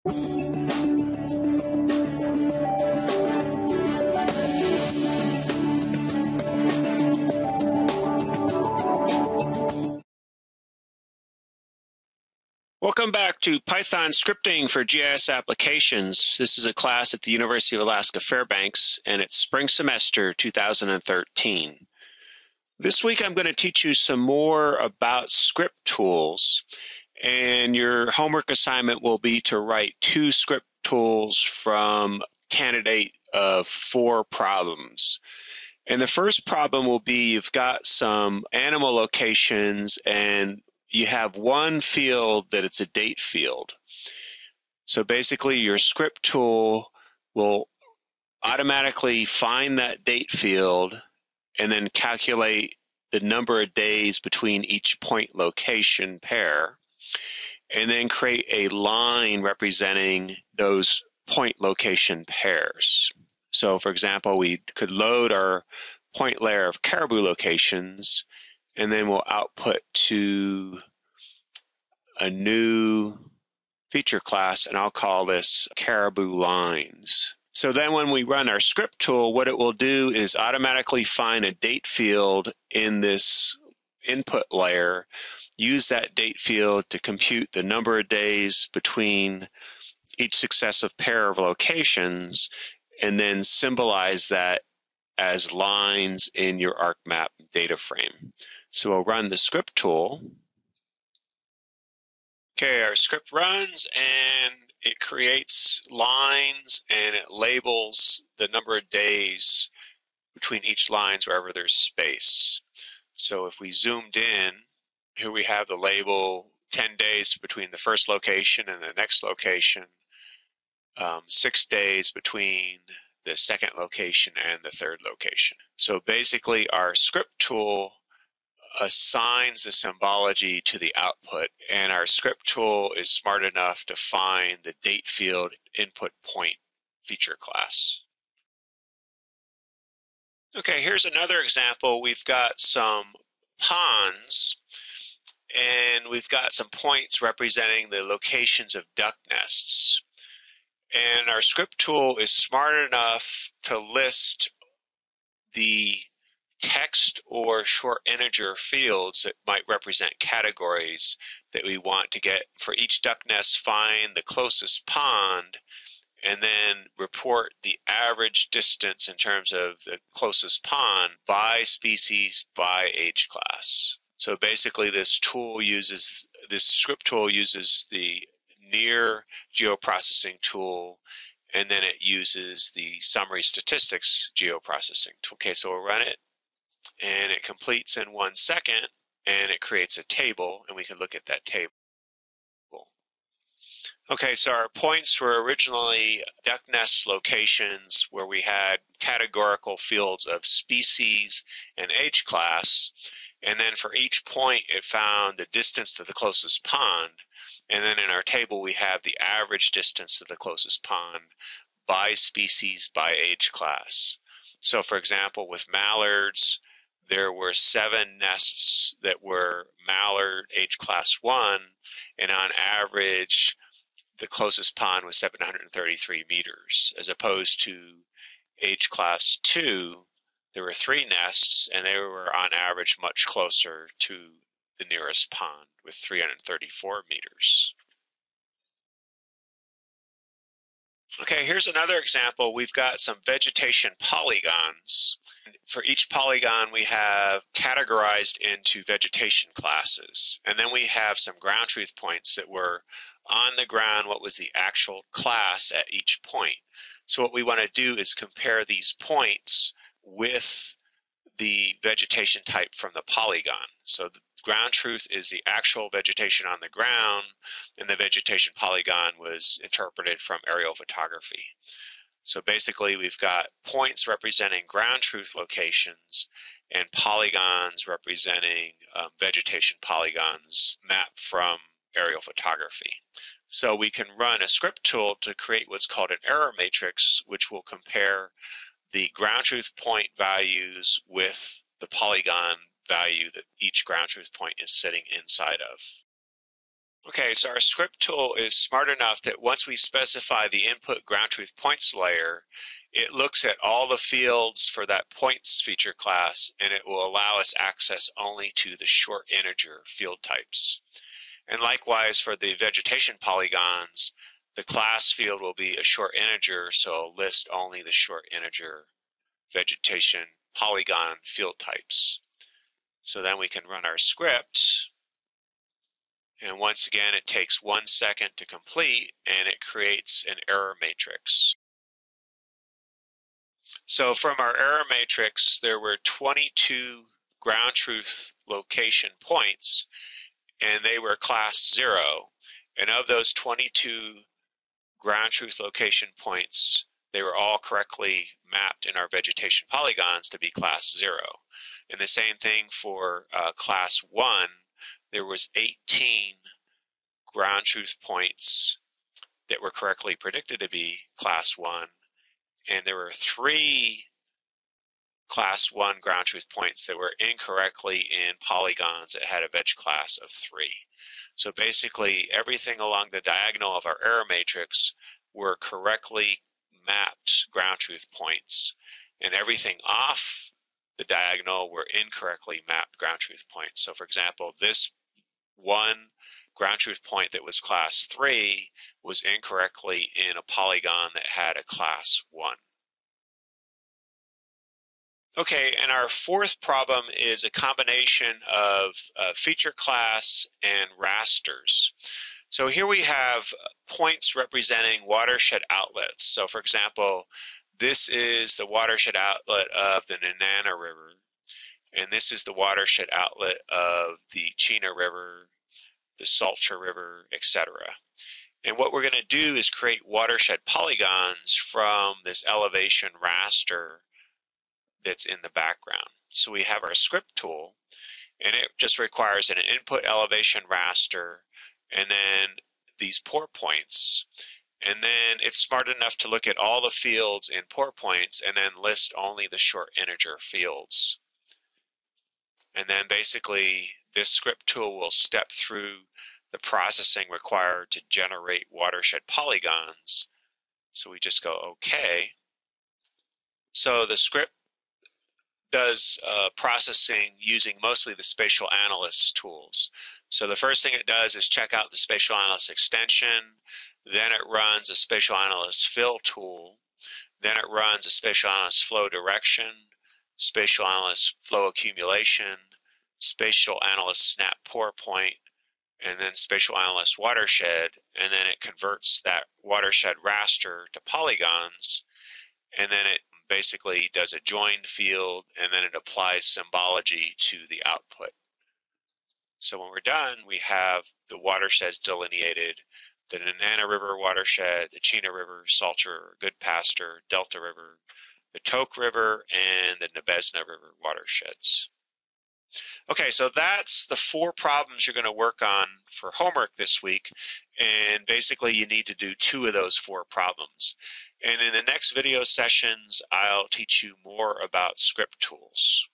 Welcome back to Python Scripting for GIS Applications. This is a class at the University of Alaska Fairbanks, and it's spring semester 2013. This week I'm going to teach you some more about script tools, and your homework assignment will be to write 2 script tools from a candidate of 4 problems. And the first problem will be you've got some animal locations and you have one field that it's a date field. So basically your script tool will automatically find that date field and then calculate the number of days between each point location pair, and then create a line representing those point location pairs. So for example, we could load our point layer of caribou locations, and then we'll output to a new feature class, and I'll call this caribou lines. So then when we run our script tool, what it will do is automatically find a date field in this input layer, use that date field to compute the number of days between each successive pair of locations, and then symbolize that as lines in your ArcMap data frame. So we'll run the script tool. Okay, our script runs and it creates lines and it labels the number of days between each lines wherever there's space. So if we zoomed in, here we have the label 10 days between the first location and the next location, 6 days between the second location and the third location. So basically our script tool assigns the symbology to the output, and our script tool is smart enough to find the date field input point feature class. Okay, here's another example. We've got some ponds, and we've got some points representing the locations of duck nests. And our script tool is smart enough to list the text or short integer fields that might represent categories that we want to get for each duck nest, find the closest pond, and then report the average distance in terms of the closest pond by species, by age class. So basically this script tool uses the near geoprocessing tool, and then it uses the summary statistics geoprocessing tool. Okay, so we'll run it, and it completes in 1 second, and it creates a table, and we can look at that table. Okay, so our points were originally duck nest locations where we had categorical fields of species and age class, and then for each point it found the distance to the closest pond, and then in our table we have the average distance to the closest pond by species, by age class. So for example, with mallards, there were 7 nests that were mallard age class 1, and on average the closest pond was 733 meters, as opposed to age class 2, there were 3 nests, and they were on average much closer to the nearest pond with 334 meters. Okay, here's another example. We've got some vegetation polygons. For each polygon, we have categorized into vegetation classes. And then we have some ground truth points that were on the ground, what was the actual class at each point. So what we want to do is compare these points with the vegetation type from the polygon. So the ground truth is the actual vegetation on the ground, and the vegetation polygon was interpreted from aerial photography. So basically we've got points representing ground truth locations and polygons representing vegetation polygons mapped from aerial photography. So we can run a script tool to create what's called an error matrix, which will compare the ground truth point values with the polygon value that each ground truth point is sitting inside of. Okay, so our script tool is smart enough that once we specify the input ground truth points layer, it looks at all the fields for that points feature class, and it will allow us access only to the short integer field types. And likewise for the vegetation polygons, the class field will be a short integer, so it'll list only the short integer vegetation polygon field types. So then we can run our script. And once again, it takes 1 second to complete, and it creates an error matrix. So from our error matrix, there were 22 ground truth location points, and they were class 0. And of those 22 ground truth location points, they were all correctly mapped in our vegetation polygons to be class 0. And the same thing for class 1. There was 18 ground truth points that were correctly predicted to be class 1, and there were 3 class 1 ground truth points that were incorrectly in polygons that had a veg class of 3. So basically everything along the diagonal of our error matrix were correctly mapped ground truth points, and everything off the diagonal were incorrectly mapped ground truth points. So for example, this one ground truth point that was class 3 was incorrectly in a polygon that had a class 1. Okay, and our fourth problem is a combination of feature class and rasters. So here we have points representing watershed outlets. So for example, this is the watershed outlet of the Nenana River, and this is the watershed outlet of the Chena River, the Salcha River, etc. And what we're going to do is create watershed polygons from this elevation raster that's in the background. So we have our script tool, and it just requires an input elevation raster and then these pour points. And then it's smart enough to look at all the fields in pour points and then list only the short integer fields. And then basically this script tool will step through the processing required to generate watershed polygons. So we just go OK. So the script does processing using mostly the spatial analyst tools. So the first thing it does is check out the spatial analyst extension, then it runs a spatial analyst fill tool, then it runs a spatial analyst flow direction, spatial analyst flow accumulation, spatial analyst snap pour point, and then spatial analyst watershed, and then it converts that watershed raster to polygons, and then it basically does a joined field, and then it applies symbology to the output. So when we're done, we have the watersheds delineated: the Nenana River watershed, the Chena River, Salcha, Good Pasture, Delta River, the Tok River, and the Nebezna River watersheds. Okay, so that's the 4 problems you're going to work on for homework this week, and basically you need to do 2 of those 4 problems. And in the next video sessions, I'll teach you more about script tools.